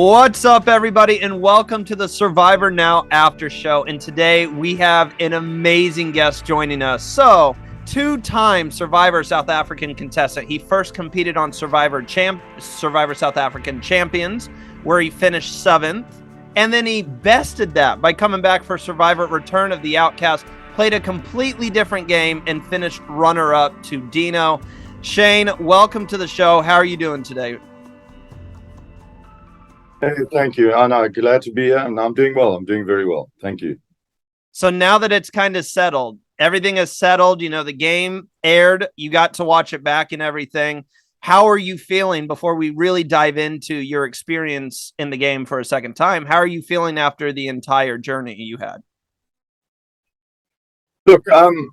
What's up, everybody, and welcome to the Survivor Now After Show. And today we have an amazing guest joining us. So, two-time Survivor South African contestant. He first competed on Survivor South African Champions, where he finished 7th. And then he bested that by coming back for Survivor Return of the Outcast, played a completely different game, and finished runner-up to Dino. Shane, welcome to the show. How are you doing today? Hey, thank you. I'm glad to be here, and I'm doing well. I'm doing very well. Thank you. So now that it's kind of settled, everything is settled, the game aired, you got to watch it back and everything. How are you feeling before we really dive into your experience in the game for a second time? How are you feeling after the entire journey you had? Look, having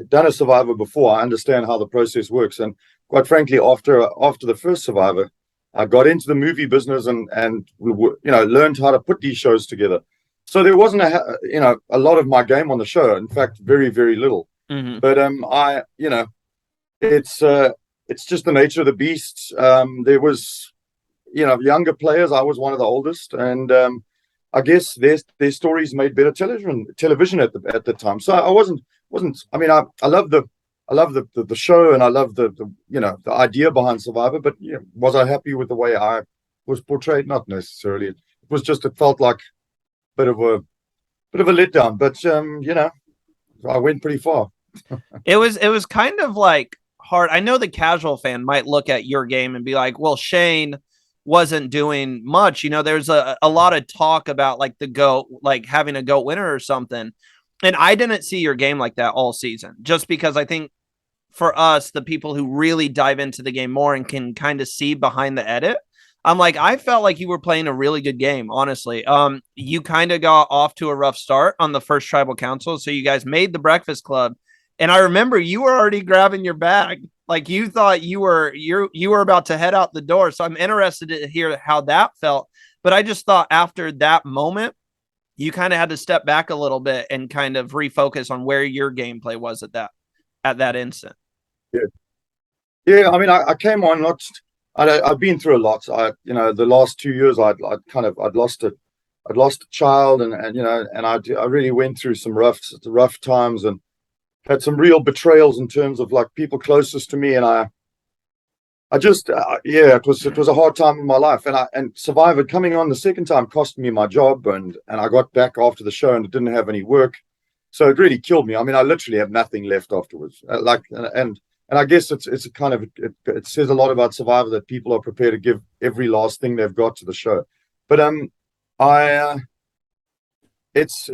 done a Survivor before, I understand how the process works. And quite frankly, after the first Survivor, I got into the movie business and learned how to put these shows together. So there wasn't a lot of my game on the show. In fact, very, very little. Mm-hmm. But it's just the nature of the beast. There was, younger players. I was one of the oldest, and I guess their stories made better television at the time. So I wasn't. I mean, I love the show, and I love the idea behind Survivor. But was I happy with the way I was portrayed? Not necessarily. It felt like a bit of a letdown. But I went pretty far. It was kind of like hard. I know the casual fan might look at your game and be like, well, Shane wasn't doing much. There's a lot of talk about like the GOAT, like having a GOAT winner or something. And I didn't see your game like that all season, just because I think for us, the people who really dive into the game more and can kind of see behind the edit, I felt like you were playing a really good game, honestly. You kind of got off to a rough start on the first tribal council. So you guys made the Breakfast Club. And I remember you were already grabbing your bag. Like you thought you were about to head out the door. So I'm interested to hear how that felt. But I just thought after that moment, you kind of had to step back a little bit and kind of refocus on where your gameplay was at that instant. Yeah. I mean, I came on I've been through a lot. The last 2 years, I'd lost a child, and I really went through some rough times and had some real betrayals in terms of like people closest to me, and it was a hard time in my life, and Survivor coming on the second time cost me my job, and I got back after the show and didn't have any work, so it really killed me. I mean, I literally have nothing left afterwards. And I guess it's a kind of it says a lot about Survivor that people are prepared to give every last thing they've got to the show. But it's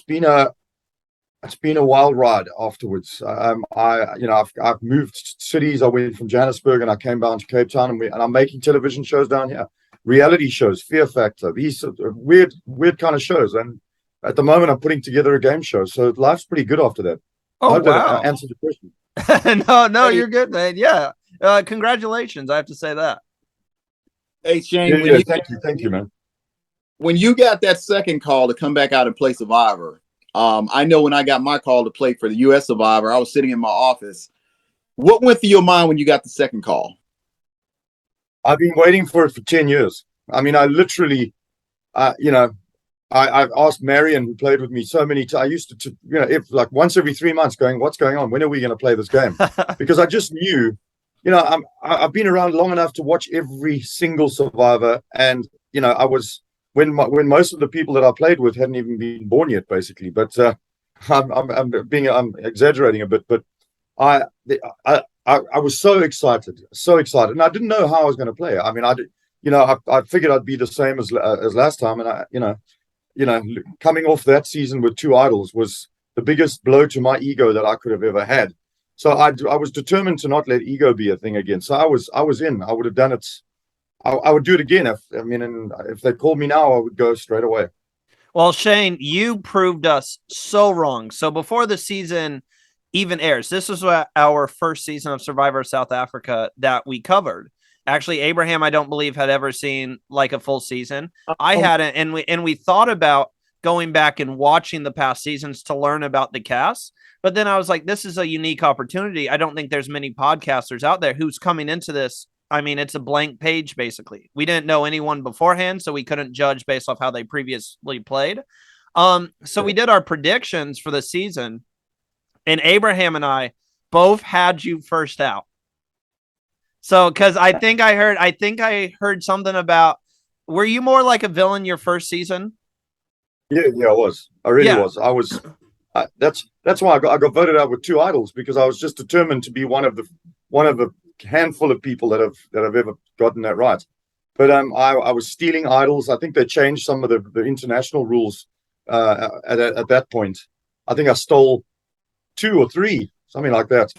been a wild ride afterwards. I've moved cities. I went from Johannesburg and I came down to Cape Town, and I'm making television shows down here, reality shows, Fear Factor, these weird kind of shows. And at the moment, I'm putting together a game show. So life's pretty good after that. Oh, wow. That answered the question. No, you're good, man. Yeah. Congratulations. I have to say that. Hey, Shane. Thank you, man. When you got that second call to come back out and play Survivor, I know when I got my call to play for the U.S. Survivor, I was sitting in my office. What went through your mind when you got the second call? I've been waiting for it for 10 years. I mean, I literally, I've asked Marion, who played with me so many times. I used to if like once every 3 months going, what's going on? When are we going to play this game? Because I just knew, I've been around long enough to watch every single Survivor. And, I was, when most of the people that I played with hadn't even been born yet, basically. But I'm exaggerating a bit, but I was so excited, and I didn't know how I was going to play. I mean, I figured I'd be the same as last time, and coming off that season with 2 idols was the biggest blow to my ego that I could have ever had. So I was determined to not let ego be a thing again. So I was in. I would have done it. I would do it again. If they called me now, I would go straight away. Well, Shane, you proved us so wrong. So before the season even airs, this was our first season of Survivor South Africa that we covered. Actually, Abraham, I don't believe, had ever seen like a full season. I hadn't, and we thought about going back and watching the past seasons to learn about the cast. But then I was like, this is a unique opportunity. I don't think there's many podcasters out there who's coming into this I mean, it's a blank page basically. We didn't know anyone beforehand, so we couldn't judge based off how they previously played. So we did our predictions for the season, and Abraham and I both had you first out. So, because I think I heard something about, were you more like a villain your first season? Yeah, I was. I really Yeah. was. I was. That's why I got voted out with 2 idols, because I was just determined to be one of the handful of people that have ever gotten that right. But I was stealing idols. I think they changed some of the international rules at that point. I think I stole 2 or 3, something like that.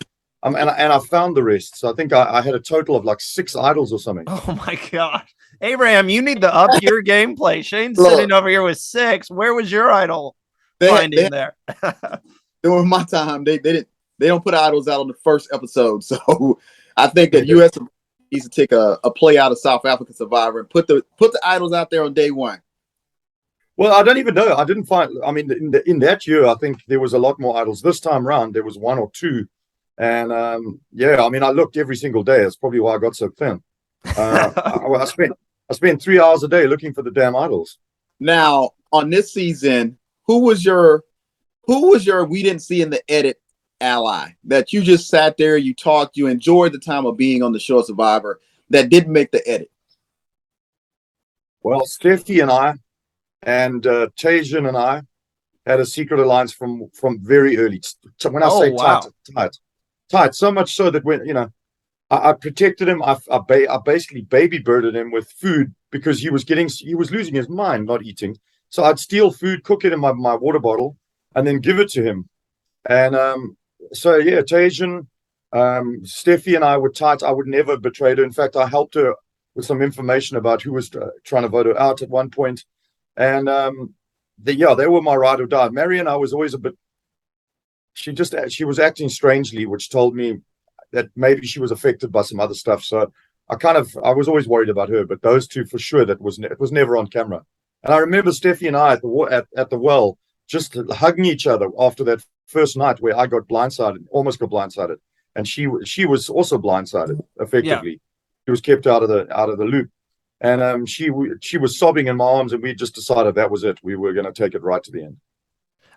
And I found the rest. So I think I had a total of like 6 idols or something. Oh my God. Abraham, you need to up your gameplay. Shane's Look, sitting over here with 6. Where was your idol they finding there? during my time, they don't put idols out on the first episode. So I think that US needs to take a play out of South Africa Survivor and put the idols out there on day one. Well, I don't even know. I didn't find. I mean, in that year, I think there was a lot more idols. This time around, there was 1 or 2, and yeah, I mean, I looked every single day. That's probably why I got so thin. I spent 3 hours a day looking for the damn idols. Now, on this season, who was your we didn't see in the edit ally that you just sat there, you talked, you enjoyed the time of being on the show Survivor that didn't make the edit? Well, Steffi and I and Tajan and I had a secret alliance from very early. When I Oh, say wow. tight, so much so that when I protected him. I basically baby birded him with food because he was losing his mind, not eating. So I'd steal food, cook it in my water bottle, and then give it to him. And so yeah, Tajan, Steffi and I were tight. I would never have betrayed her. In fact, I helped her with some information about who was trying to vote her out at one point. And they were my ride or die. Marion, I was always a bit. She was acting strangely, which told me that maybe she was affected by some other stuff. So I was always worried about her. But those two for sure, it was never on camera. And I remember Steffi and I at the well just hugging each other after that first night where I almost got blindsided, and she was also blindsided Yeah. effectively. She was kept out of the loop. And she was sobbing in my arms, and we just decided that was it. We were going to take it right to the end.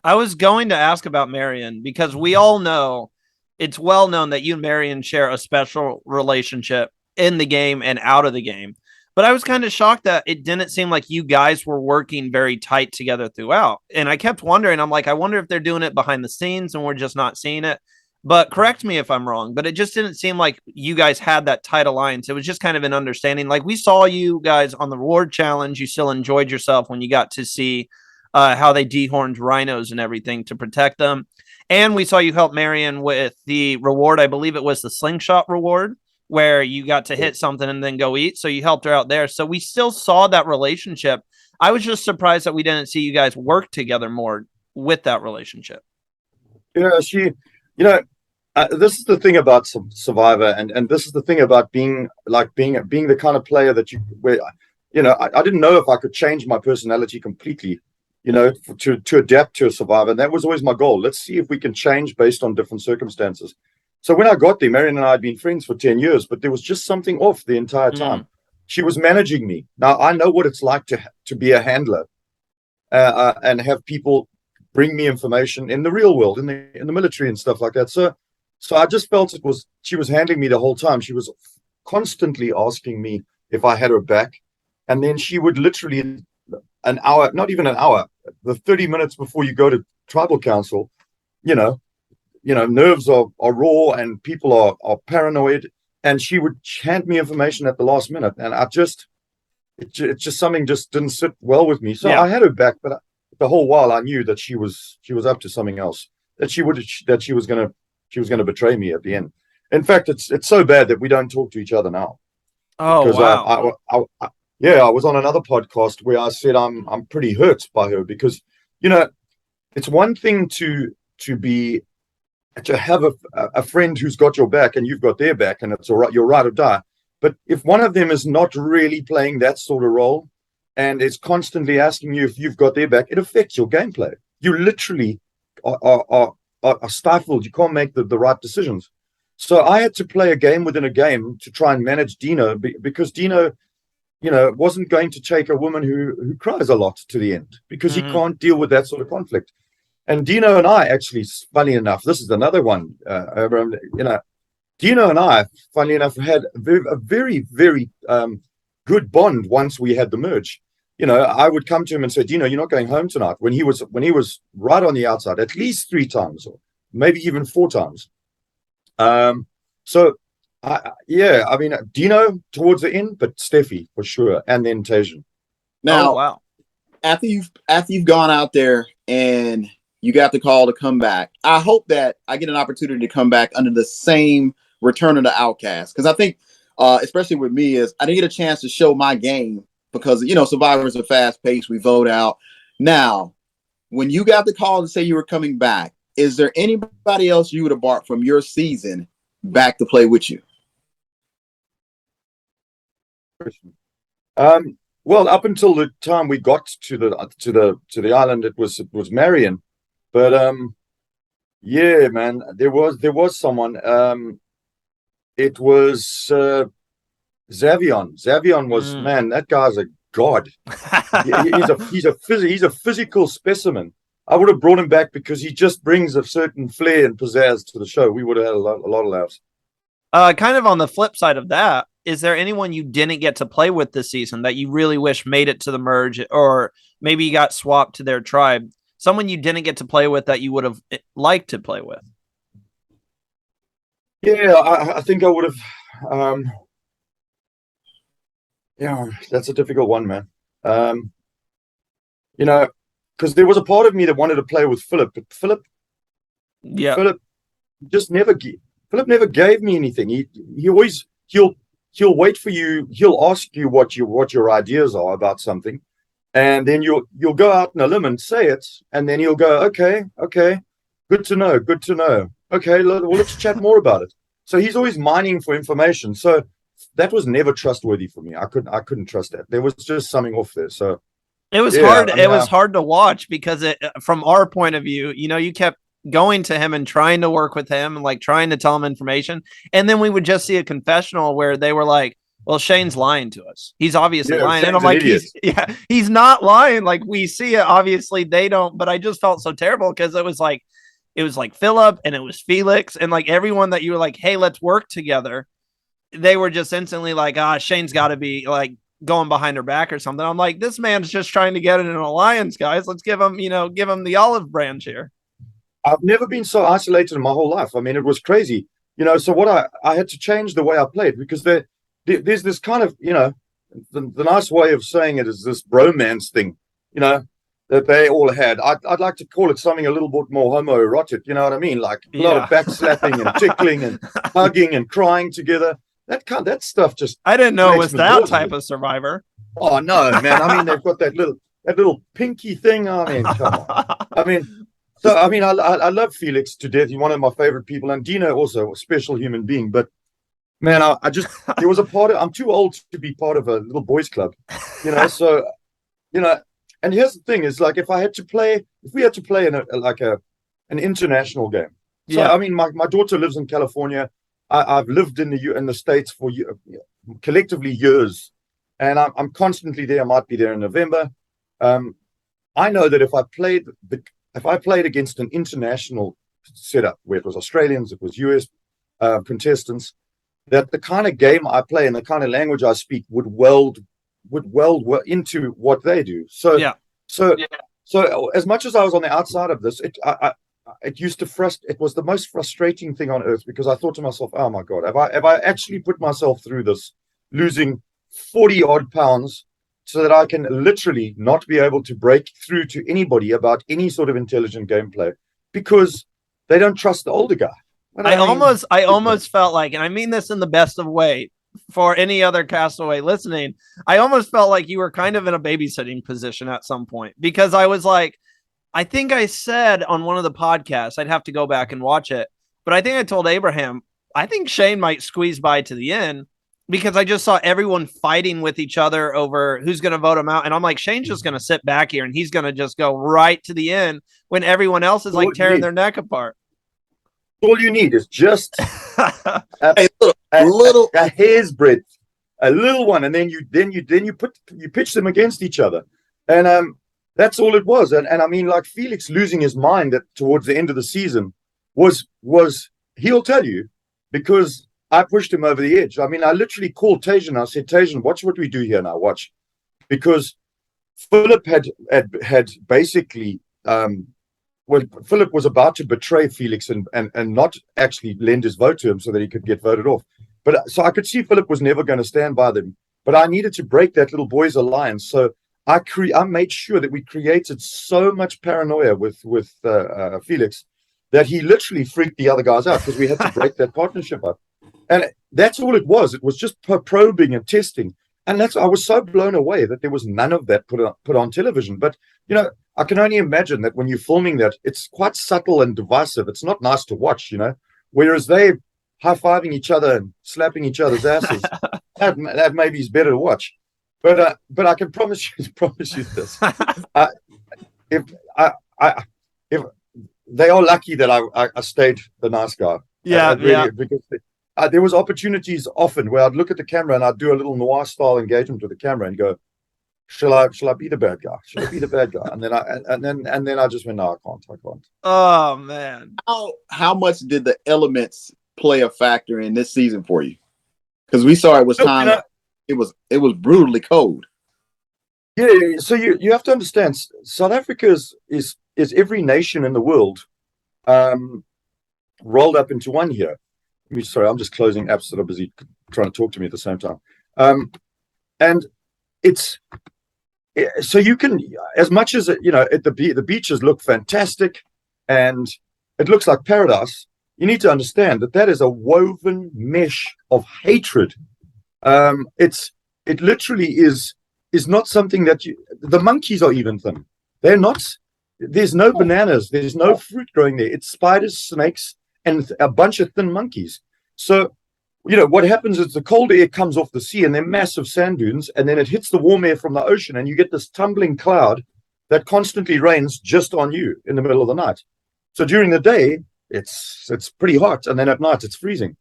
I was going to ask about Marion because we all know it's well known that you and Marion share a special relationship in the game and out of the game. But I was kind of shocked that it didn't seem like you guys were working very tight together throughout. And I kept wondering, I'm like, I wonder if they're doing it behind the scenes and we're just not seeing it. But correct me if I'm wrong, but it just didn't seem like you guys had that tight alliance. It was just kind of an understanding. Like we saw you guys on the reward challenge. You still enjoyed yourself when you got to see how they dehorned rhinos and everything to protect them. And we saw you help Marion with the reward. I believe it was the slingshot reward where you got to hit something and then go eat. So you helped her out there. So we still saw that relationship. I was just surprised that we didn't see you guys work together more with that relationship. This is the thing about Survivor, and this is the thing about being the kind of player that I didn't know if I could change my personality completely, to adapt to a Survivor. And that was always my goal. Let's see if we can change based on different circumstances. So when I got there, Marion and I had been friends for 10 years, but there was just something off the entire time. She was managing me. Now I know what it's like to be a handler and have people bring me information in the real world, in the military and stuff like that. So I just felt she was handling me the whole time. She was constantly asking me if I had her back. And then she would literally an hour, not even an hour, the 30 minutes before you go to tribal council, nerves are raw and people are paranoid. And she would hand me information at the last minute. And it's just something just didn't sit well with me. So I had her back, but the whole while I knew that she was up to something else, that she was going to betray me at the end. In fact, it's so bad that we don't talk to each other now. Oh, because wow. I was on another podcast where I said I'm pretty hurt by her because, it's one thing to have a friend who's got your back and you've got their back and it's all right, you're right or die. But if one of them is not really playing that sort of role and is constantly asking you if you've got their back, it affects your gameplay. You literally are stifled. You can't make the right decisions. So I had to play a game within a game to try and manage Dino because Dino, wasn't going to take a woman who cries a lot to the end because he Mhm. can't deal with that sort of conflict. And Dino and I actually, funny enough, this is another one. Abraham, Dino and I, funny enough, had a very, very good bond once we had the merge. I would come to him and say, Dino, you're not going home tonight. When he was right on the outside, at least 3 times, or maybe even 4 times. So, yeah, I mean, Dino towards the end, but Steffi for sure, and then Tajan. Oh Now, wow. after you've gone out there and you got the call to come back, I hope that I get an opportunity to come back under the same Return of the Outcast, because I think, especially with me, is I didn't get a chance to show my game because Survivors are fast paced. We vote out. Now, when you got the call to say you were coming back, is there anybody else you would have brought from your season back to play with you? Well, up until the time we got to the island, it was Marion, but yeah, man, there was someone. It was Xavion. Xavion was, Mm. man, that guy's a god. He's a physical specimen. I would have brought him back because he just brings a certain flair and pizzazz to the show. We would have had a lot of laughs. Kind of on the flip side of that, is there anyone you didn't get to play with this season that you really wish made it to the merge, or maybe you got swapped to their tribe? Someone you didn't get to play with that you would have liked to play with? Yeah, I think I would have. Yeah, that's a difficult one, man. Um, you know, because there was a part of me that wanted to play with Philip, but Yeah. Philip just Philip never gave me anything. He always he'll wait for you. He'll ask you what your ideas are about something, and then you'll go out on a limb and say it, and then he'll go, okay, good to know, good to know. Okay, well, let's chat more about it. So he's always mining for information. So that was never trustworthy for me. I couldn't trust that. There was just something off there. So It was yeah, hard. I It mean, was hard to watch because from our point of view, you kept going to him and trying to work with him and like trying to tell him information. And then we would just see a confessional where they were like, well, Shane's lying to us. He's obviously yeah, lying. And I'm Shane's an like, idiot. he's not lying. Like we see it. Obviously they don't, but I just felt so terrible because it was like Philip and it was Felix and like everyone that you were like, hey, let's work together. They were just instantly like, Shane's got to be like going behind her back or something. I'm like, this man's just trying to get in an alliance, guys. Let's give him the olive branch here. I've never been so isolated in my whole life. I mean, it was crazy. So what I had to change the way I played because there's this kind of, the nice way of saying it is this bromance thing, you know, that they all had. I'd like to call it something a little bit more homoerotic, you know what I mean? Like a lot of Yeah. backslapping and tickling and hugging and crying together. That stuff just I didn't know it makes was me that nauseous. type of Survivor. Oh no, man. I mean, they've got that little pinky thing. I mean, come on. I mean, so I mean, I love Felix to death. He's one of my favorite people, and Dino also a special human being. But man, I just there was a part of I'm too old to be part of a little boys club, So you know, and here's the thing: is like if we had to play in an international game. So Yeah. I mean, my daughter lives in California. I've lived in the States for collectively years, and I'm constantly there. I might be there in November. Um, I know that if I played against an international setup where it was Australians, it was US contestants, that the kind of game I play and the kind of language I speak would weld into what they do. So Yeah. so so as much as I was on the outside of this, it used to frustrate. It was the most frustrating thing on earth because I thought to myself, "Oh my God, have I actually put myself through this, losing 40 odd pounds so that I can literally not be able to break through to anybody about any sort of intelligent gameplay because they don't trust the older guy." I I mean, almost felt like, and I mean this in the best of way for any other castaway listening, I almost felt like you were kind of in a babysitting position at some point because I was like, I think I said on one of the podcasts, I'd have to go back and watch it, but I think I told Abraham, I think Shane might squeeze by to the end because I just saw everyone fighting with each other over who's going to vote him out. And I'm like, Shane's just going to sit back here and he's going to just go right to the end when everyone else is like tearing totally, their neck apart. All you need is just Hey, look, little. a hair's breadth, a little one, and then you pitch them against each other, and that's all it was. And I mean, like Felix losing his mind towards the end of the season was he'll tell you, because I pushed him over the edge. I mean, I literally called Tajan. I said, Tajan, watch what we do here now. Watch, because Philip had basically when Philip was about to betray Felix and not actually lend his vote to him so that he could get voted off. But so I could see Philip was never going to stand by them. But I needed to break that little boys' alliance. So I made sure that we created so much paranoia with Felix that he literally freaked the other guys out, because we had to break that partnership up. And that's all it was. It was just probing and testing. And I was so blown away that there was none of that put on television. But, you know, I can only imagine that when you're filming that, it's quite subtle and divisive. It's not nice to watch, you know, whereas they high-fiving each other and slapping each other's asses, that maybe is better to watch. But I can promise you this. If they are lucky that I stayed the nice guy. Yeah, really, because there was opportunities often where I'd look at the camera and I'd do a little noir style engagement with the camera and go, shall I be the bad guy? Shall I be the bad guy? And then I just went, no, I can't. Oh man. How much did the elements play a factor in this season for you? Because we saw it was time. It was brutally cold. Yeah. So you have to understand, South Africa is every nation in the world rolled up into one here. Sorry, I'm just closing apps that are busy trying to talk to me at the same time. And it's so you can, as much as you know, the beaches look fantastic and it looks like paradise. You need to understand that is a woven mesh of hatred. It literally is not something that the monkeys are even thin. They're not. There's no bananas. There's no fruit growing there. It's spiders, snakes, and a bunch of thin monkeys. So, you know, what happens is the cold air comes off the sea and they're massive sand dunes, and then it hits the warm air from the ocean, and you get this tumbling cloud that constantly rains just on you in the middle of the night. So during the day, it's pretty hot, and then at night it's freezing.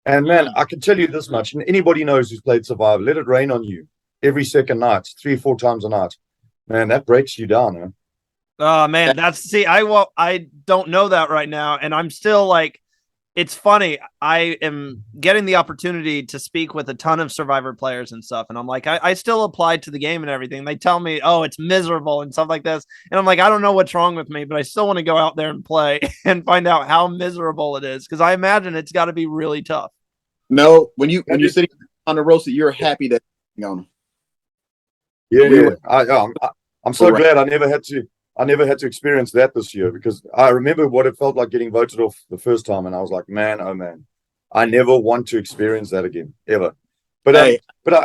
And man, I can tell you this much, and anybody knows who's played Survivor, let it rain on you every second night, 3 or 4 times a night. Man, that breaks you down, man. Oh man, I don't know that right now, and I'm still like, it's funny. I am getting the opportunity to speak with a ton of Survivor players and stuff, and I'm like, I still applied to the game and everything. They tell me, oh, it's miserable and stuff like this, and I'm like, I don't know what's wrong with me, but I still want to go out there and play and find out how miserable it is, because I imagine it's got to be really tough. No, when you're sitting on the roasted, you're happy that you're on. Yeah. I'm so glad I never had to experience that this year, because I remember what it felt like getting voted off the first time, and I was like, man, oh man, I never want to experience that again, ever. But I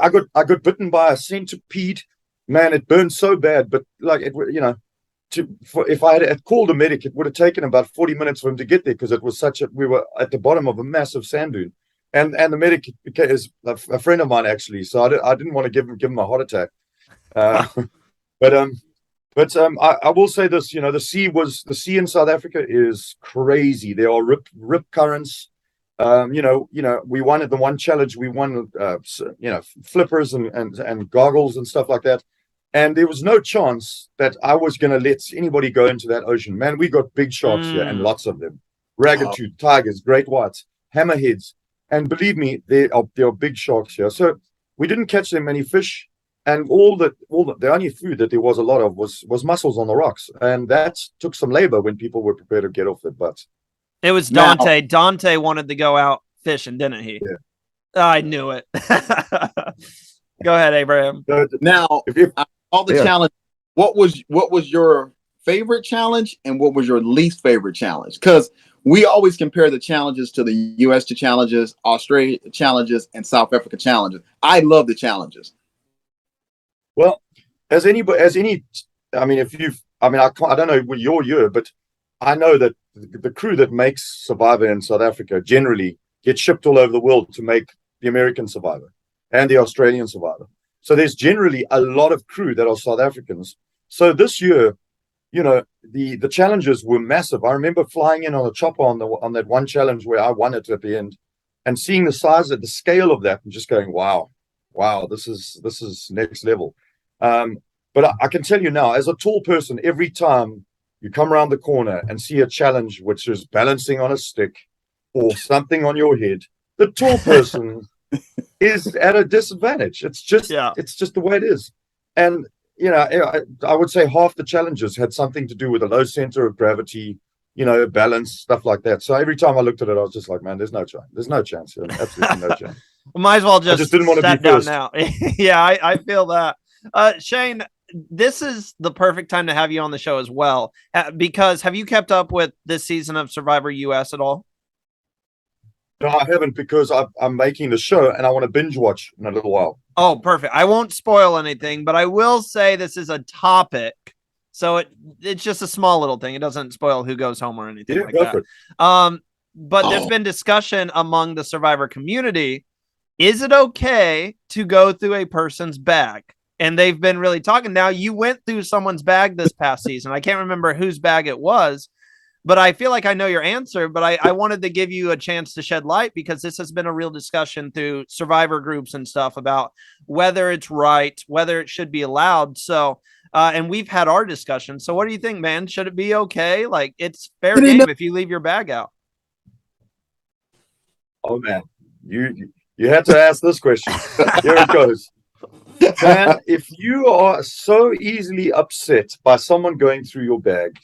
got bitten by a centipede. Man, it burned so bad. But like it, you know, if I had called a medic, it would have taken about 40 minutes for him to get there, because it was we were at the bottom of a massive sand dune, and the medic is a friend of mine actually, so I didn't want to give him a heart attack. But I will say this, you know, the sea in South Africa is crazy. There are rip currents. You know, we won at the one challenge. We won, flippers and goggles and stuff like that. And there was no chance that I was going to let anybody go into that ocean. Man, we got big sharks here, and lots of them. Ragged-tooth, tigers, great whites, hammerheads. And believe me, there are big sharks here. So we didn't catch that many fish. And the only food that there was a lot of was mussels on the rocks. And that took some labor when people were prepared to get off their butts. It was Dante. Dante wanted to go out fishing, didn't he? Yeah. I knew it. Go ahead, Abraham. Now, all the challenge. What was your favorite challenge, and what was your least favorite challenge? Because we always compare the challenges to the U.S. challenges, Australia challenges, and South Africa challenges. I love the challenges. Well, I don't know your year, but I know that the crew that makes Survivor in South Africa generally get shipped all over the world to make the American Survivor and the Australian Survivor. So there's generally a lot of crew that are South Africans. So this year, the challenges were massive. I remember flying in on a chopper on that one challenge where I won it at the end, and seeing the size of the scale of that, and just going, wow, this is next level. But I can tell you now, as a tall person, every time you come around the corner and see a challenge which is balancing on a stick or something on your head, the tall person is at a disadvantage. It's just the way it is. And I would say half the challenges had something to do with a low center of gravity, balance, stuff like that. So every time I looked at it, I was just like, man, there's no chance. There's no chance here. Absolutely no chance. Well, might as well I just didn't want to be down first. now. Yeah, I feel that. Shane, this is the perfect time to have you on the show as well, because have you kept up with this season of Survivor US at all? No, I haven't, because I'm making the show and I want to binge watch in a little while. Oh, perfect. I won't spoil anything, but I will say this is a topic. So it's just a small little thing. It doesn't spoil who goes home or anything like that. But there's been discussion among the Survivor community. Is it okay to go through a person's bag? And they've been really talking. Now, you went through someone's bag this past season. I can't remember whose bag it was, but I feel like I know your answer. But I wanted to give you a chance to shed light, because this has been a real discussion through Survivor groups and stuff about whether it's right, whether it should be allowed. So, and we've had our discussion. So what do you think, man? Should it be okay? Like, it's fair game if you leave your bag out. Oh, man, you had to ask this question. Here it goes. Man, if you are so easily upset by someone going through your bag,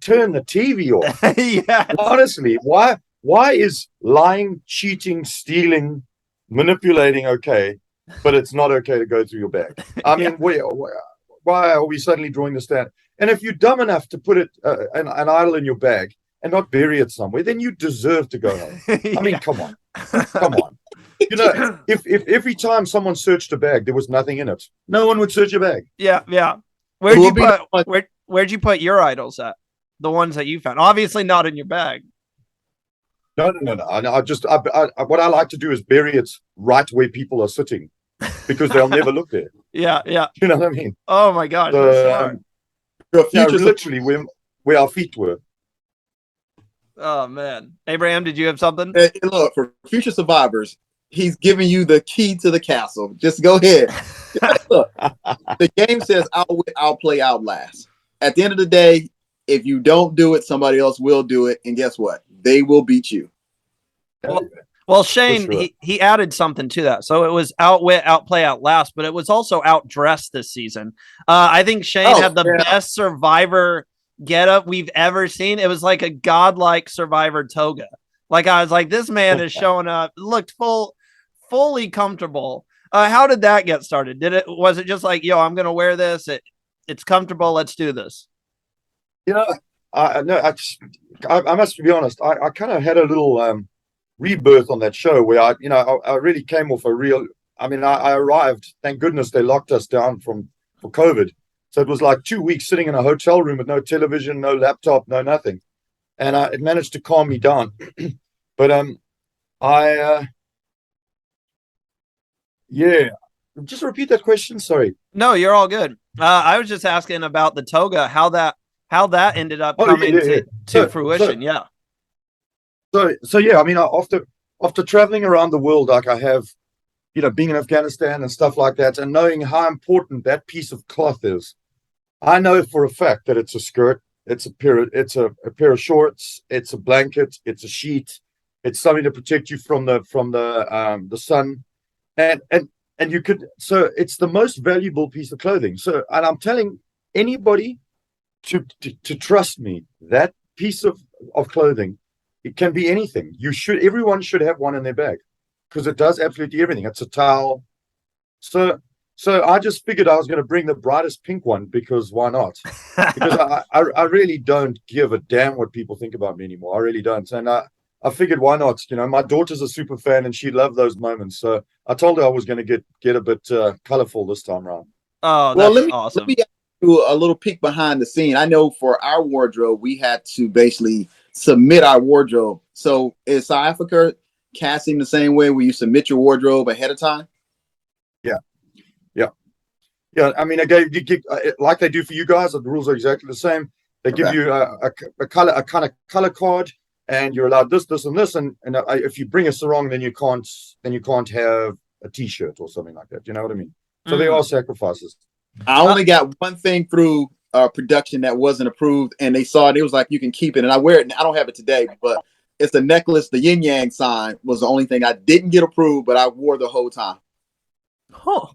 turn the TV off. Yes. Honestly, why is lying, cheating, stealing, manipulating okay, but it's not okay to go through your bag? I mean, why are we suddenly drawing this down? And if you're dumb enough to put it an idol in your bag and not bury it somewhere, then you deserve to go home. I mean, come on. If every time someone searched a bag, there was nothing in it, no one would search your bag. Yeah. Where'd you put your idols at? The ones that you found, obviously not in your bag. No. What I like to do is bury it right where people are sitting, because they'll never look there. Yeah. You know what I mean? Oh my gosh, so, literally where our feet were. Oh man, Abraham, did you have something? Hey, look, for future survivors, he's giving you the key to the castle. Just go ahead. Look, the game says I'll play out last. At the end of the day, if you don't do it, somebody else will do it, and guess what? They will beat you. Well, Shane, sure. he added something to that. So it was outwit, outplay, outlast, but it was also outdressed this season. I think Shane had the best Survivor getup we've ever seen. It was like a godlike Survivor toga. Like, I was like, this man is showing up, looked fully comfortable. How did that get started? Was it just like, yo, I'm gonna wear this? It's comfortable. Let's do this. I must be honest. I kind of had a little rebirth on that show where I really came off a real. I mean, I arrived. Thank goodness they locked us down for COVID. So it was like 2 weeks sitting in a hotel room with no television, no laptop, no nothing, and it managed to calm me down. But just repeat that question. Sorry. No, you're all good. I was just asking about the toga, how that ended up coming to fruition. So yeah, I mean, after traveling around the world, like I have, being in Afghanistan and stuff like that, and knowing how important that piece of cloth is, I know for a fact that it's a skirt, it's a pair of shorts, it's a blanket, it's a sheet, it's something to protect you from the sun, and you could. So it's the most valuable piece of clothing. So, and I'm telling anybody to trust me, that piece of clothing, it can be anything. Everyone should have one in their bag, because it does absolutely everything. It's a towel. So I just figured I was going to bring the brightest pink one, because why not? Because I really don't give a damn what people think about me anymore. I really don't. And I figured, why not? My daughter's a super fan and she loved those moments. So I told her I was going to get a bit colorful this time around. Oh, that's awesome. Let me do a little peek behind the scene. I know for our wardrobe, we had to basically submit our wardrobe. So is South Africa casting the same way where you submit your wardrobe ahead of time? Yeah. I mean, I gave like they do for you guys. The rules are exactly the same. They give Okay. you a kind of color card, and you're allowed this, this, and this. And if you bring a sarong, then you can't have a T-shirt or something like that. You know what I mean? So there are sacrifices. I only got one thing through production that wasn't approved, and they saw it. It was like, you can keep it, and I wear it. I don't have it today, but it's the necklace. The yin yang sign was the only thing I didn't get approved, but I wore the whole time. Huh.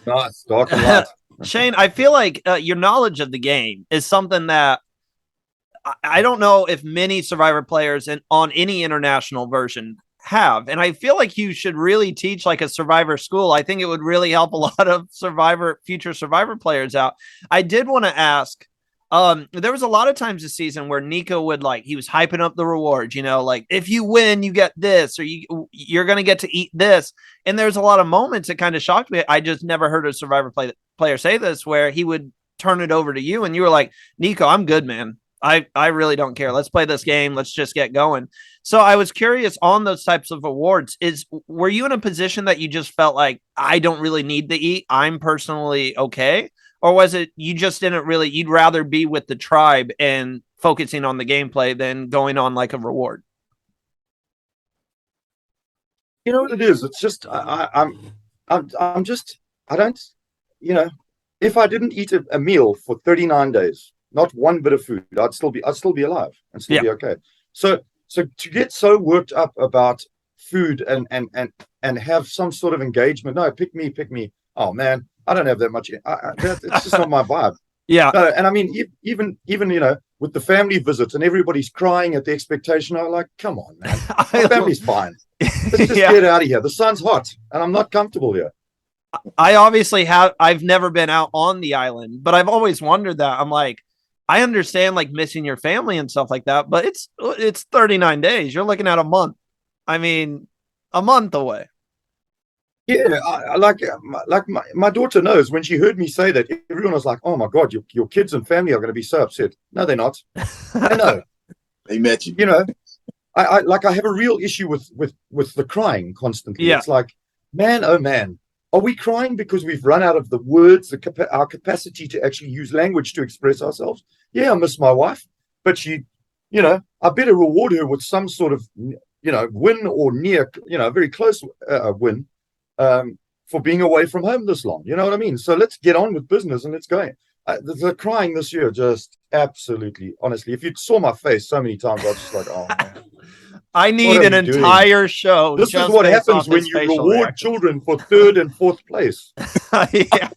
Nice, dark and light. Shane, I feel like your knowledge of the game is something that I don't know if many Survivor players on any international version have. And I feel like you should really teach like a Survivor school. I think it would really help a lot of future Survivor players out. I did want to ask, there was a lot of times this season where Nico would he was hyping up the rewards, like if you win, you get this, or you're going to get to eat this. And there's a lot of moments that kind of shocked me. I just never heard a Survivor player say this, where he would turn it over to you and you were like, Nico, I'm good, man. I really don't care. Let's play this game. Let's just get going. So I was curious on those types of awards, were you in a position that you just felt like, I don't really need to eat, I'm personally okay? Or was it you just didn't really, you'd rather be with the tribe and focusing on the gameplay than going on like a reward? You know what it is? It's just I'm just I don't, if I didn't eat a meal for 39 days, not one bit of food, I'd still be alive and still be okay. So to get so worked up about food and have some sort of engagement, no, pick me. Oh man, I don't have that much. It's just not my vibe. Yeah. No, and I mean, even with the family visits and everybody's crying at the expectation, I'm like, come on, man, my family's fine. Let's just get out of here. The sun's hot, and I'm not comfortable here. I've never been out on the island, but I've always wondered that. I'm like, I understand like missing your family and stuff like that, but it's 39 days. You're looking at a month. I mean, a month away. Yeah, my daughter knows. When she heard me say that, everyone was like, "Oh my God, your kids and family are going to be so upset." No, they're not. I know. They met you. I have a real issue with the crying constantly. Yeah. It's like, man, oh man, are we crying because we've run out of the words, our capacity to actually use language to express ourselves? Yeah, I miss my wife, but she, I better reward her with some sort of, win or near, very close win. For being away from home this long. You know what I mean? So let's get on with business and let's go. The crying this year, just absolutely, honestly, if you saw my face so many times, I was just like, oh, man. I need an entire show. This is what happens when you reward children for third and fourth place. Yeah.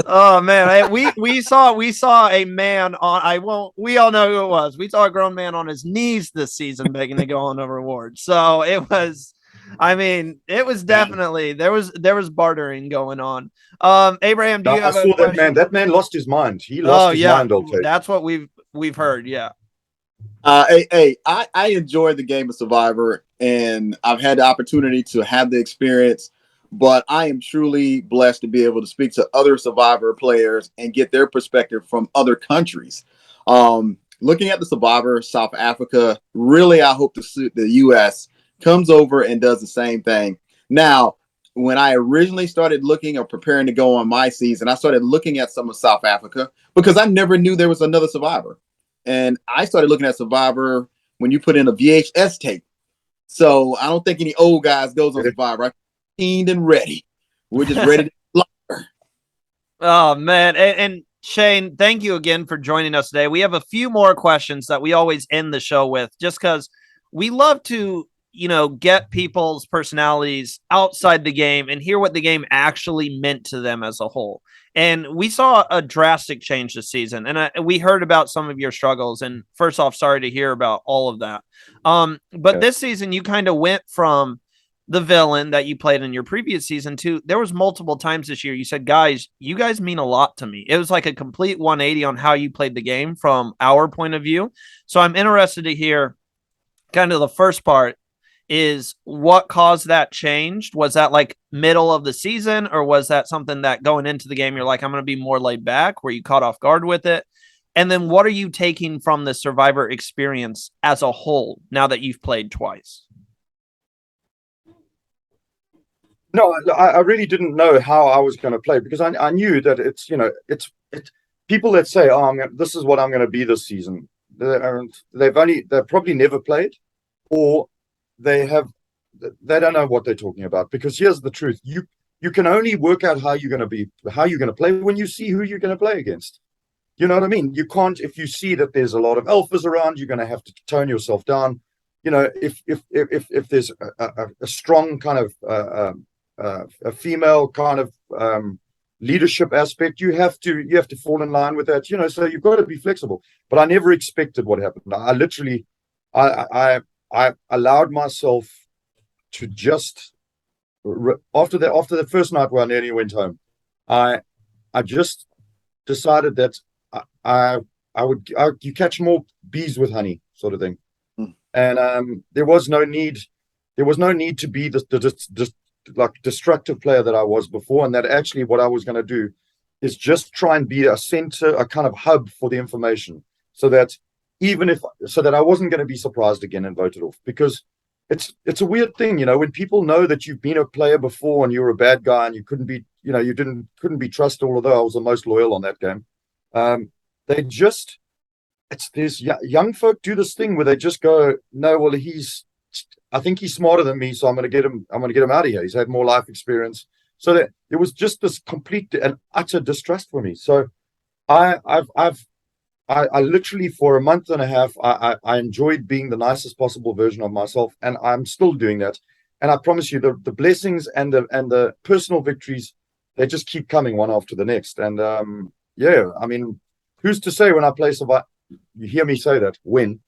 Oh man, we saw a man on. We all know who it was. We saw a grown man on his knees this season begging to go on a reward. So it was. I mean, it was definitely there was bartering going on. Abraham, do you have a question? That man lost his mind. He lost his mind. Okay, that's what we've heard. Yeah. I enjoyed the game of Survivor, and I've had the opportunity to have the experience. But I am truly blessed to be able to speak to other Survivor players and get their perspective from other countries. Looking at the Survivor, South Africa, really, I hope the U.S. comes over and does the same thing. Now, when I originally started looking or preparing to go on my season, I started looking at some of South Africa because I never knew there was another Survivor. And I started looking at Survivor when you put in a VHS tape. So I don't think any old guys goes on Survivor. I'm keened and ready. We're just ready to slaughter. Oh, man. And Shane, thank you again for joining us today. We have a few more questions that we always end the show with, just because we love to get people's personalities outside the game and hear what the game actually meant to them as a whole. And we saw a drastic change this season, and we heard about some of your struggles. And first off, sorry to hear about all of that. But this season, you kind of went from the villain that you played in your previous season to, there was multiple times this year you said, guys, you guys mean a lot to me. It was like a complete 180 on how you played the game from our point of view. So I'm interested to hear kind of the first part is what caused that change. Was that like middle of the season, or was that something that going into the game you're like, I'm going to be more laid back? Were you caught off guard with it? And then what are you taking from the Survivor experience as a whole now that you've played twice? No, I really didn't know how I was going to play, because I knew that it's people that say, "Oh, this is what I'm going to be this season," they've probably never played, or they have they don't know what they're talking about. Because here's the truth: you can only work out how you're going to play when you see who you're going to play against. You know what I mean? You can't, if you see that there's a lot of alphas around, you're going to have to tone yourself down. You know, if there's a strong kind of a female kind of leadership aspect, you have to fall in line with that. You know, so you've got to be flexible. But I never expected what happened. I literally, I allowed myself to just after the first night where I nearly went home, I just decided that you catch more bees with honey, sort of thing. And there was no need to be the like destructive player that I was before, and that actually what I was going to do is just try and be a center, a kind of hub for the information, so that I wasn't going to be surprised again and voted off. Because it's a weird thing, you know, when people know that you've been a player before and you're a bad guy and you couldn't be trusted, although I was the most loyal on that game. There's young folk do this thing where they just go, no, well, I think he's smarter than me, so I'm going to get him out of here. He's had more life experience. So that it was just this complete and utter distrust for me. So I literally, for a month and a half, I enjoyed being the nicest possible version of myself, and I'm still doing that. And I promise you, the blessings and the personal victories, they just keep coming one after the next. And yeah, I mean, who's to say when I play Survivor? You hear me say that when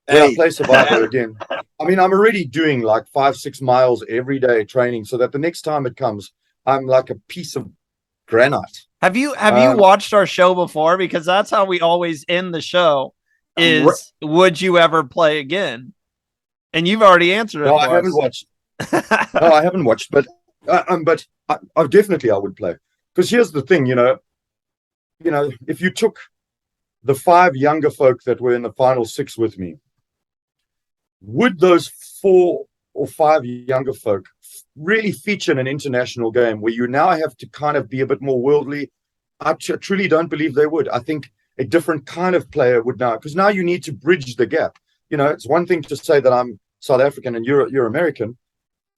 I play Survivor again. I mean, I'm already doing like 5-6 miles every day training, so that the next time it comes, I'm like a piece of granite. Have you watched our show before? Because that's how we always end the show is, would you ever play again? And you've already answered it. No, I haven't watched. No, I haven't watched, but I definitely I would play. Because here's the thing, you know, if you took the 5 younger folk that were in the final 6 with me, would those 4 or 5 younger folk really feature in an international game where you now have to kind of be a bit more worldly? I truly don't believe they would. I think a different kind of player would now, because now you need to bridge the gap. You know, it's one thing to say that I'm South African and you're American,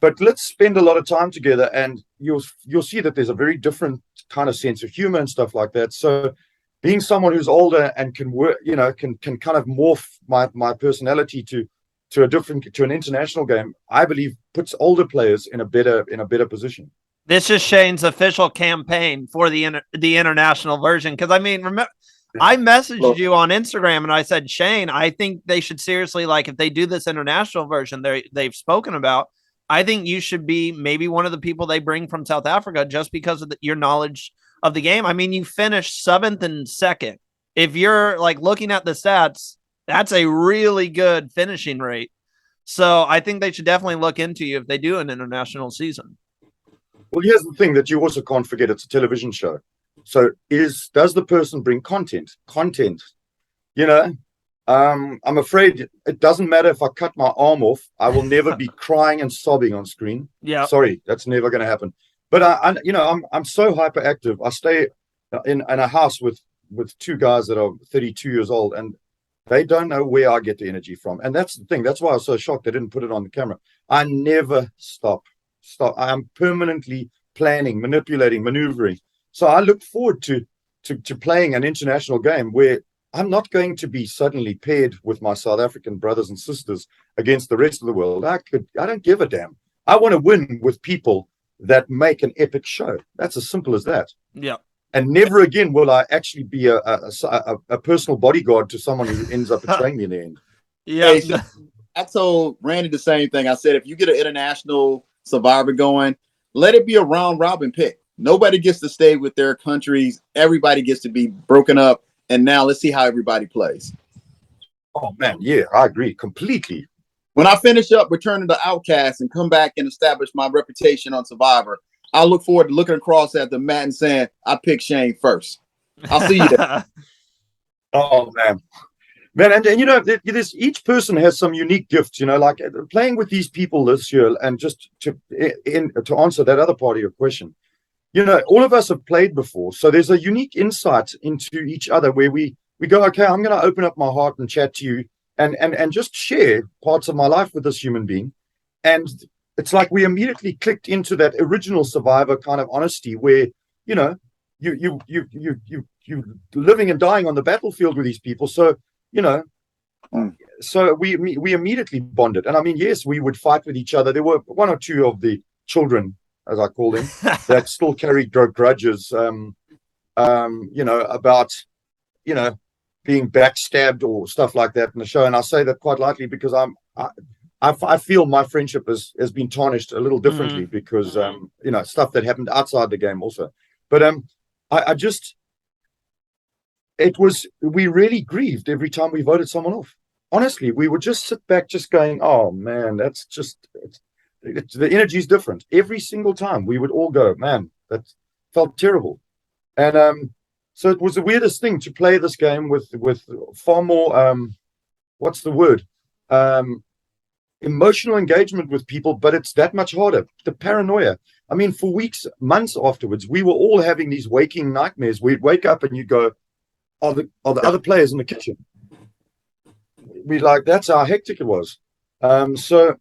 but let's spend a lot of time together, and you'll see that there's a very different kind of sense of humor and stuff like that. So being someone who's older and can work, you know, can kind of morph my personality to an international game, I believe puts older players in a better position. This is Shane's official campaign for the international version. Because I mean, remember, I messaged you on Instagram and I said, Shane, I think they should seriously, like, if they do this international version they've spoken about, I think you should be maybe one of the people they bring from South Africa, just because of your knowledge of the game. I mean, you finished 7th and 2nd. If you're like looking at the stats, that's a really good finishing rate. So I think they should definitely look into you if they do an international season. Well, here's the thing that you also can't forget: it's a television show. So does the person bring content? You know, I'm afraid it doesn't matter if I cut my arm off. I will never be crying and sobbing on screen. Yeah, sorry, that's never going to happen. But I'm so hyperactive. I stay in a house with 2 guys that are 32 years old, and they don't know where I get the energy from. And that's the thing. That's why I was so shocked they didn't put it on the camera. I never stop. I am permanently planning, manipulating, maneuvering. So I look forward to playing an international game where I'm not going to be suddenly paired with my South African brothers and sisters against the rest of the world. I don't give a damn. I want to win with people that make an epic show. That's as simple as that. Yeah. And never again will I actually be a personal bodyguard to someone who ends up betraying me in the end. Yeah. Hey, I told Randy the same thing. I said, if you get an international Survivor going, let it be a round robin pick. Nobody gets to stay with their countries. Everybody gets to be broken up. And now let's see how everybody plays. Oh, man. Yeah, I agree completely. When I finish up returning to Outcast and come back and establish my reputation on Survivor, I look forward to looking across at the mat and saying, I picked Shane first. I'll see you there. Oh, man. And you know, each person has some unique gifts, you know, like playing with these people this year. And just to answer that other part of your question, all of us have played before, so there's a unique insight into each other where we go, okay, I'm going to open up my heart and chat to you, and just share parts of my life with this human being, and it's like we immediately clicked into that original Survivor kind of honesty, where you living and dying on the battlefield with these people, so you know. So we immediately bonded, and I mean, yes, we would fight with each other. There were one or two of the children, as I call them, that still carry grudges, about being backstabbed or stuff like that in the show. And I say that quite lightly because I feel my friendship has been tarnished a little differently because stuff that happened outside the game also. But I just we really grieved every time we voted someone off. Honestly, we would just sit back just going, oh man, that's just the energy is different. Every single time we would all go, man, that felt terrible. And so it was the weirdest thing to play this game with far more what's the word? Emotional engagement with people, but it's that much harder. The paranoia. I mean, for weeks, months afterwards, we were all having these waking nightmares. We'd wake up and you go, are the other players in the kitchen? That's how hectic it was. So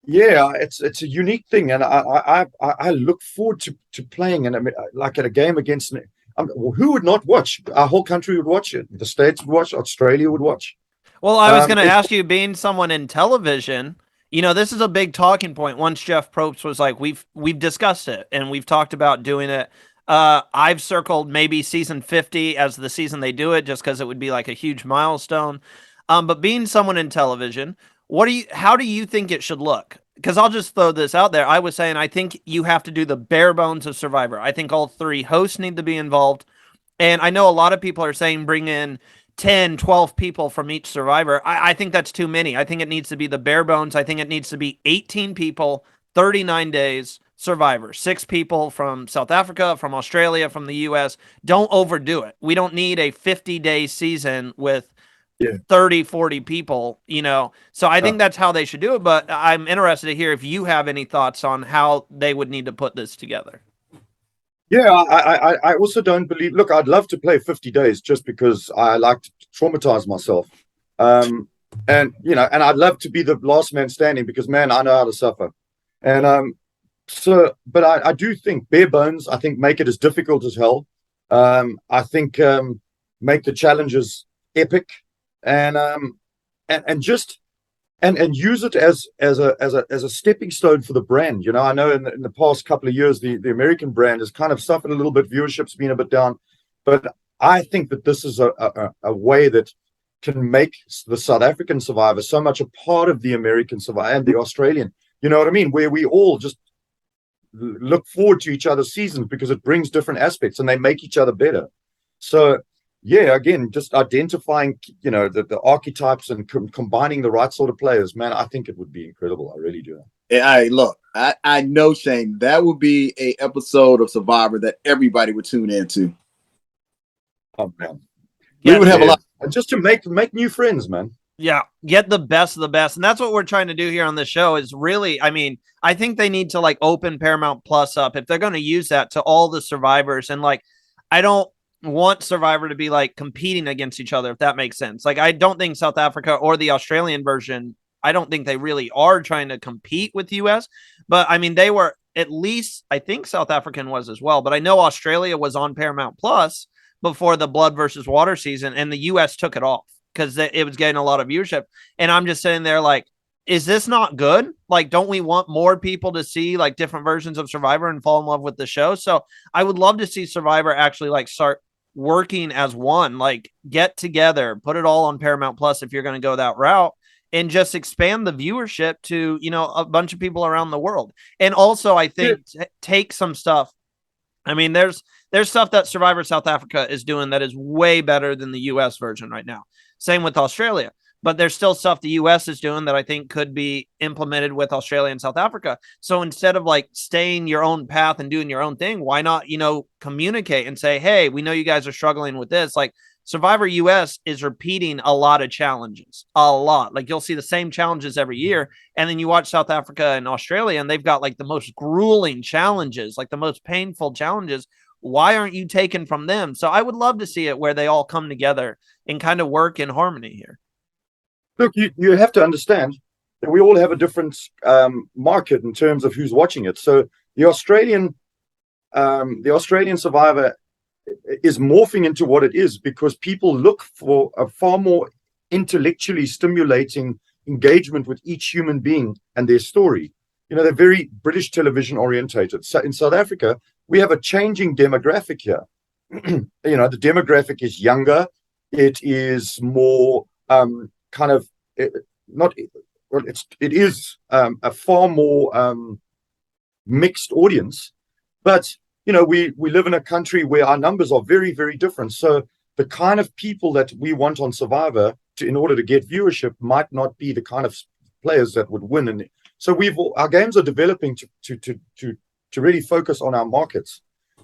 yeah, it's a unique thing, and I look forward to playing, and I mean, like at a game against. Who would not watch? Our whole country would watch it. The States would watch. Australia would watch. Well, I was going to ask you, being someone in television, this is a big talking point. Once Jeff Probst was like, we've discussed it and we've talked about doing it. I've circled maybe season 50 as the season they do it, just because it would be like a huge milestone. But being someone in television, how do you think it should look? Because I'll just throw this out there. I was saying, I think you have to do the bare bones of Survivor. I think all 3 hosts need to be involved. And I know a lot of people are saying bring in 10, 12 people from each Survivor. I think that's too many. I think it needs to be the bare bones. I think it needs to be 18 people, 39 days, Survivor. 6 people from South Africa, from Australia, from the US. Don't overdo it. We don't need a 50-day season with 30, 40 people, So I think that's how they should do it. But I'm interested to hear if you have any thoughts on how they would need to put this together. Yeah, I also don't believe. Look, I'd love to play 50 days just because I like to traumatize myself, and I'd love to be the last man standing because, man, I know how to suffer, and but I do think bare bones. I think make it as difficult as hell. I think make the challenges epic, and just and use it as a stepping stone for the brand. I know in the past couple of years the American brand has kind of suffered a little bit. Viewership's been a bit down, but I think that this is a way that can make the South African Survivor so much a part of the American Survivor and the Australian. You know what I mean? Where we all just look forward to each other's seasons because it brings different aspects and they make each other better. So yeah, again, just identifying, the archetypes and combining the right sort of players, man, I think it would be incredible. I really do. Look, I know, Shane, that would be a episode of Survivor that everybody would tune into. Oh man, we would have a lot, and just to make new friends, man. Yeah, get the best of the best. And that's what we're trying to do here on the show is really, I think they need to open Paramount Plus up if they're going to use that to all the survivors. And I don't want Survivor to be competing against each other, if that makes sense. I don't think South Africa or the Australian version, I don't think they really are trying to compete with the US, but they were, at least I think South African was as well, but I know Australia was on Paramount Plus before the Blood versus Water season, and the US took it off because it was getting a lot of viewership. And I'm just sitting there is this not good? Don't we want more people to see different versions of Survivor and fall in love with the show? So I would love to see Survivor actually start working as one, get together, put it all on Paramount Plus if you're going to go that route, and just expand the viewership to, a bunch of people around the world. And also, I think take some stuff. There's stuff that Survivor South Africa is doing that is way better than the US version right now. Same with Australia. But there's still stuff the US is doing that I think could be implemented with Australia and South Africa. So instead of staying your own path and doing your own thing, why not, communicate and say, hey, we know you guys are struggling with this. Survivor US is repeating a lot of challenges, a lot. Like you'll see the same challenges every year. And then you watch South Africa and Australia, and they've got like the most grueling challenges, like the most painful challenges. Why aren't you taken from them? So I would love to see it where they all come together and kind of work in harmony here. Look, you have to understand that we all have a different market in terms of who's watching it. So the Australian Survivor is morphing into what it is because people look for a far more intellectually stimulating engagement with each human being and their story. They're very British television orientated. So in South Africa, we have a changing demographic here. The demographic is younger. It is more it is a far more mixed audience. But we live in a country where our numbers are very, very different. So the kind of people that we want on Survivor in order to get viewership might not be the kind of players that would win. And so our games are developing to really focus on our markets.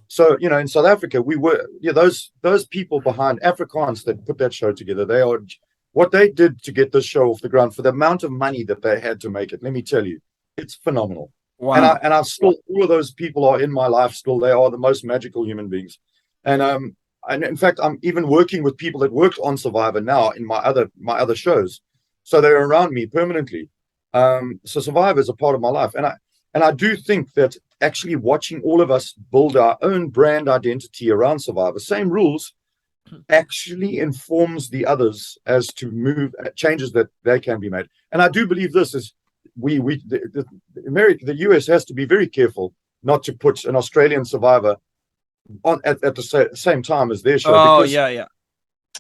So in South Africa, we were those people behind Afrikaans that put that show together. They are what they did to get this show off the ground for the amount of money that they had to make it. Let me tell you, it's phenomenal. Wow. And I still, all of those people are in my life still. They are the most magical human beings. And in fact, I'm even working with people that worked on Survivor now in my other shows. So they're around me permanently. So Survivor is a part of my life. And I do think that actually watching all of us build our own brand identity around Survivor, same rules, actually informs the others as to move changes that they can be made. And I do believe this is the US has to be very careful not to put an Australian Survivor on at the same time as their show. Oh, yeah.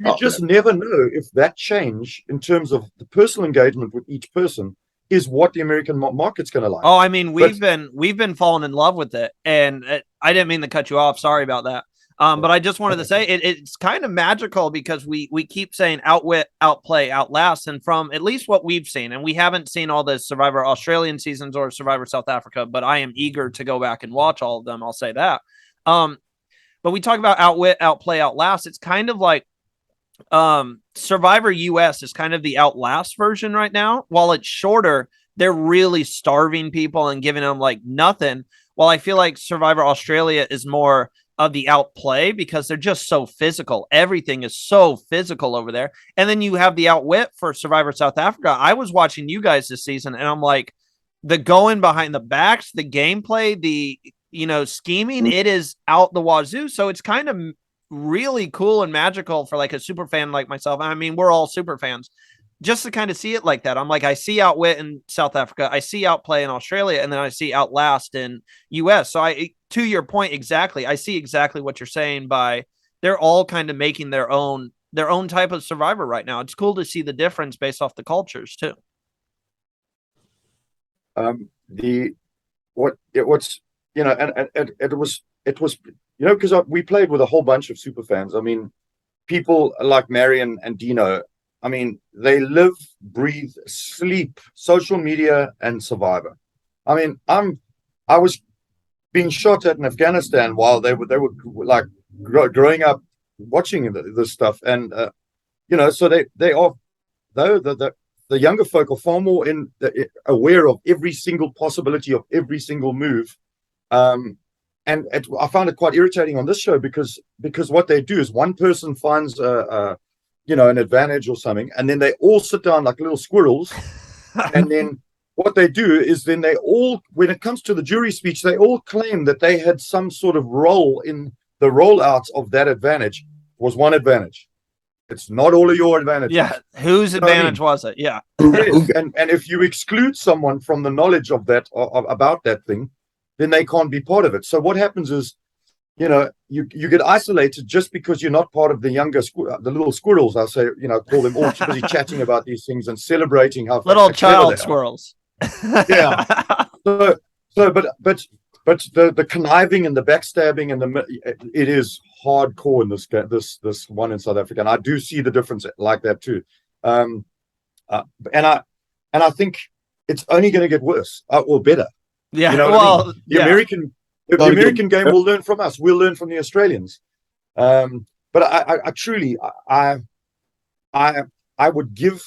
You just never know if that change in terms of the personal engagement with each person is what the American market's going to like. Oh, I mean, we've been falling in love with it, and I didn't mean to cut you off. Sorry about that. But I just wanted to say it's kind of magical because we keep saying outwit, outplay, outlast. And from at least what we've seen, and we haven't seen all the Survivor Australian seasons or Survivor South Africa, but I am eager to go back and watch all of them. I'll say that. But we talk about outwit, outplay, outlast. It's kind of like Survivor US is kind of the outlast version right now. While it's shorter, they're really starving people and giving them like nothing. While I feel like Survivor Australia is more of the outplay because they're just so physical. Everything is so physical over there. And then you have the outwit for Survivor South Africa. I was watching you guys this season and I'm like, the going behind the backs, the gameplay, the scheming, it is out the wazoo. So it's kind of really cool and magical for like a super fan like myself. I mean, we're all super fans. Just to kind of see it like that. I'm like, I see outwit in South Africa, I see outplay in Australia, and then I see outlast in US. So to your point, exactly, I see exactly what you're saying by they're all kind of making their own type of Survivor right now. It's cool to see the difference based off the cultures too. It was because we played with a whole bunch of super fans. I mean, people like Marion and Dino. I mean, they live, breathe, sleep social media and Survivor. I mean, I was being shot at in Afghanistan while they were like growing up watching this stuff, and so they are the younger folk are far more aware of every single possibility of every single move, and I found it quite irritating on this show because what they do is one person finds an advantage or something, and then they all sit down like little squirrels, and then what they do is then they all, when it comes to the jury speech, they all claim that they had some sort of role in the rollout of that advantage. It was one advantage. It's not all of your advantages. Yeah, whose advantage was it? Yeah. and if you exclude someone from the knowledge of that about that thing, then they can't be part of it. So what happens is, you get isolated just because you're not part of the younger, the little squirrels. I'll say, call them all busy chatting about these things and celebrating how little child squirrels. Yeah. But the conniving and the backstabbing and it is hardcore in this one in South Africa, and I do see the difference like that too. And I think it's only going to get worse or better. Yeah. I mean? The American game will learn from us. We'll learn from the Australians. but I truly, I, I would give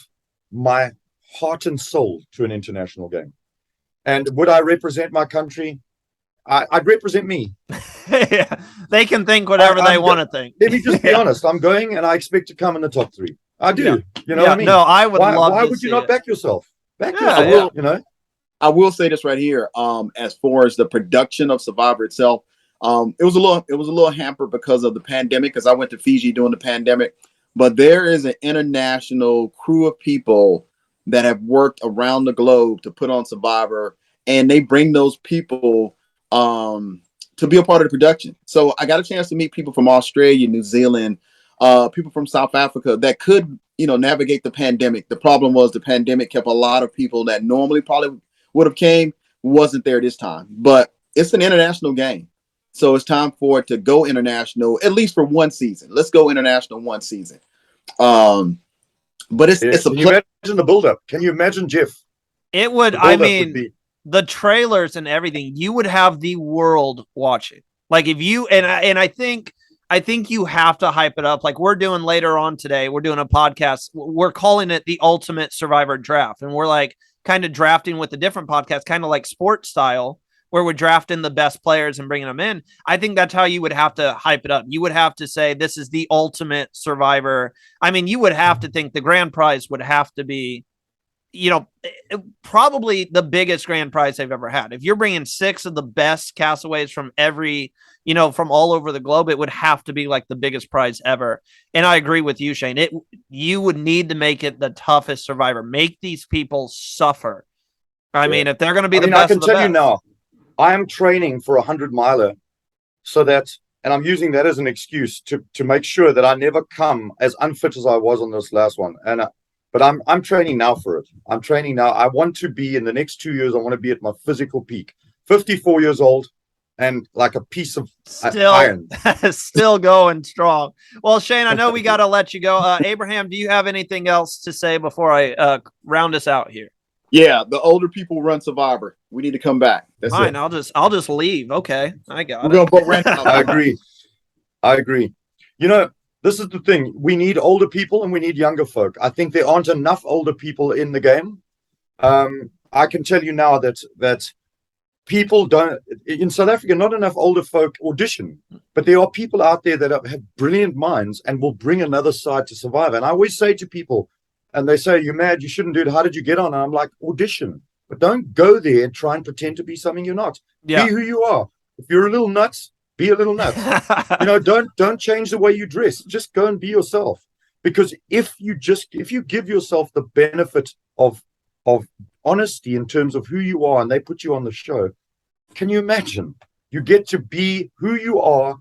my heart and soul to an international game. And would I represent my country? I'd represent me. Yeah, they can think whatever they want to think. Let me just be Yeah. honest. I'm going, and I expect to come in the top 3. I do. Yeah. You know what I mean? No, I would love why to would you see not it. back yourself? Back Yeah, yourself. You know. I will say this right here. As far as the production of Survivor itself, it was a little hampered because of the pandemic. Because I went to Fiji during the pandemic, but there is an international crew of people that have worked around the globe to put on Survivor, and they bring those people to be a part of the production. So I got a chance to meet people from Australia, New Zealand, people from South Africa that could, navigate the pandemic. The problem was the pandemic kept a lot of people that normally probably would have came wasn't there this time. But it's an international game, so it's time for it to go international at least for one season. Let's go international one season. But it's a Can you imagine the build-up? Can you imagine, Jeff? It would. I mean, the trailers and everything. You would have the world watching. Like if you and I think you have to hype it up. Like we're doing later on today. We're doing a podcast. We're calling it the Ultimate Survivor Draft, and we're like kind of drafting with a different podcast, kind of like sports style, where we're drafting the best players and bringing them in. I think that's how you would have to hype it up. You would have to say this is the ultimate Survivor. I mean, you would have to think the grand prize would have to be, probably the biggest grand prize they've ever had. If you're bringing 6 of the best castaways from every, from all over the globe, it would have to be like the biggest prize ever. And I agree with you, Shane. You would need to make it the toughest Survivor. Make these people suffer. I mean, if they're going to be the best, I can tell you now, I am training for 100-miler so that, and I'm using that as an excuse to make sure that I never come as unfit as I was on this last one. But I'm training now for it. I'm training now. I want to be in the next 2 years. I want to be at my physical peak. 54 years old and like a piece of iron. Still going strong. Well, Shane, I know we got to let you go. Abraham, do you have anything else to say before I round us out here? Yeah, the older people run Survivor. We need to come back. That's fine. It. I'll just leave. Okay, I got it. We're gonna vote random. I agree. This is the thing. We need older people and we need younger folk. I think there aren't enough older people in the game. I can tell you now that people don't, in South Africa, not enough older folk audition, but there are people out there that have brilliant minds and will bring another side to Survivor. And I always say to people, and they say, you're mad, you shouldn't do it. How did you get on? And I'm like, audition. But don't go there and try and pretend to be something you're not. Yeah. Be who you are. If you're a little nuts, be a little nuts. Don't change the way you dress. Just go and be yourself. Because if you give yourself the benefit of honesty in terms of who you are and they put you on the show, can you imagine? You get to be who you are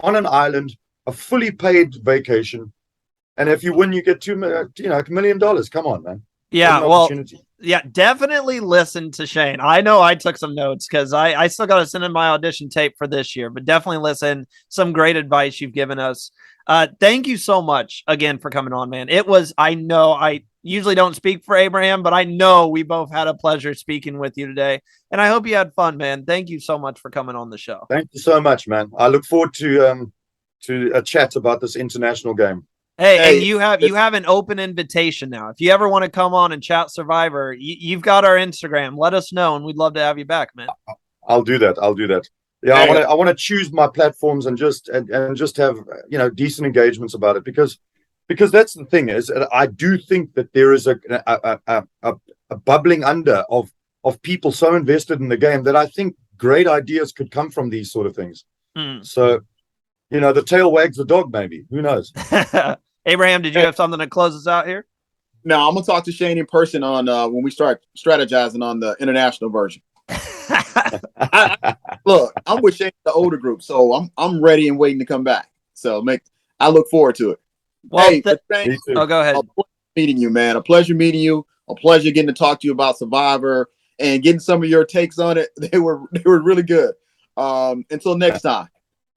on an island, a fully paid vacation. And if you win, you get $1 million. Come on, man. Yeah, well, yeah, definitely listen to Shane. I know I took some notes because I still got to send in my audition tape for this year, but definitely listen. Some great advice you've given us. Thank you so much again for coming on, man. I know I usually don't speak for Abraham, but I know we both had a pleasure speaking with you today. And I hope you had fun, man. Thank you so much for coming on the show. Thank you so much, man. I look forward to a chat about this international game. Hey, and you have an open invitation now. If you ever want to come on and chat Survivor, you've got our Instagram. Let us know, and we'd love to have you back, man. I'll do that. Yeah, I want to choose my platforms and just have decent engagements about it because that's the thing is I do think that there is a bubbling under of people so invested in the game that I think great ideas could come from these sort of things. So, the tail wags the dog. Maybe, who knows? Abraham, did you have something to close us out here? No, I'm gonna talk to Shane in person on when we start strategizing on the international version. Look, I'm with Shane, the older group, so I'm ready and waiting to come back. So I look forward to it. Well, hey, Shane, go ahead. A pleasure meeting you, man. A pleasure meeting you. A pleasure getting to talk to you about Survivor and getting some of your takes on it. They were really good. Until next time.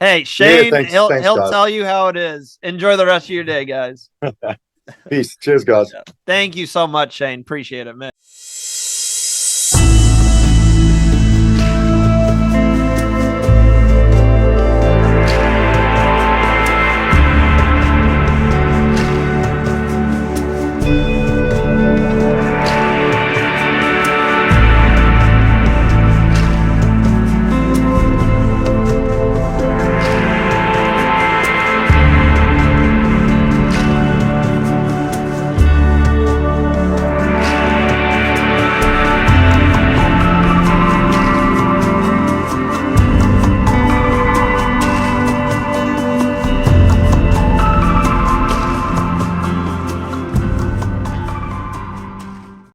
Hey, Shane, thanks, he'll guys. tell you how it is. Enjoy the rest of your day, guys. Peace. Cheers, guys. Thank you so much, Shane. Appreciate it, man.